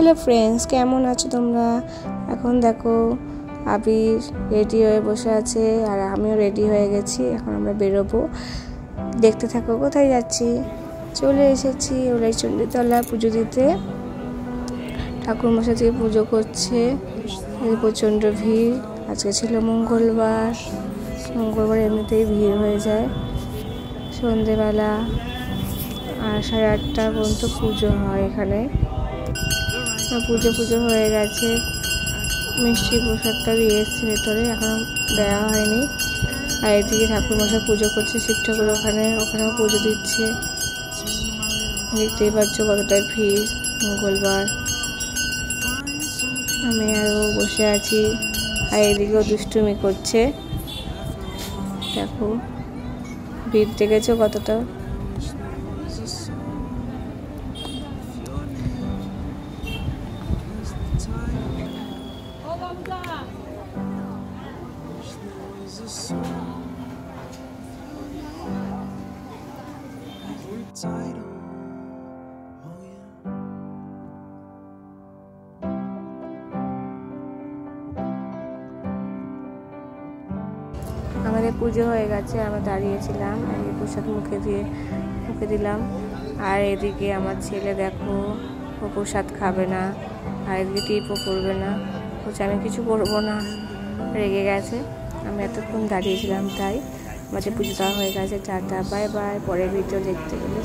Hello friends, কেমন আছো তোমরা? এখন দেখো আবির রেডি হয়ে বসে আছে আর আমিও রেডি হয়ে গেছি। এখন আমরা বেরোবো, দেখতে থাকো কোথায় যাচ্ছি। চলে এসেছি ওলাই চণ্ডীতলা পুজো দিতে। ঠাকুরমশাই থেকে পুজো করছে, প্রচণ্ড ভিড়। আজকে ছিল মঙ্গলবার এমনিতেই ভিড় হয়ে যায়। সন্ধেবেলা 8:30 পর্যন্ত পুজো হয় এখানে। পুজো হয়ে গেছে, মিষ্টি প্রসাদটা দিয়ে এসছে ভেতরে, এখন দেওয়া হয়নি। আর এদিকে ঠাকুরমশাই পুজো করছে, শিব ঠাকুর ওখানেও পুজো দিচ্ছে। দেখতেই পাচ্ছ কতটা ভিড় মঙ্গলবার। আমি আরও বসে আছি, আর এদিকেও দুষ্টুমি করছে। দেখো ভিড় দেখেছো কতটা। আমাদের পুজো হয়ে গেছে, আমরা দাঁড়িয়েছিলাম, এই প্রসাদ মুখে দিলাম। আর এদিকে আমার ছেলে দেখো, ও প্রসাদ খাবে না, আর এদিকে টিপও করবে না, বলছে আমি কিছু করবো না, রেগে গেছে। আমি এতক্ষণ দাঁড়িয়েছিলাম, তাই আমাদের পুজো দেওয়া হয়ে গেছে। Tata, bye bye. পরের ভিডিও দেখতে গেলে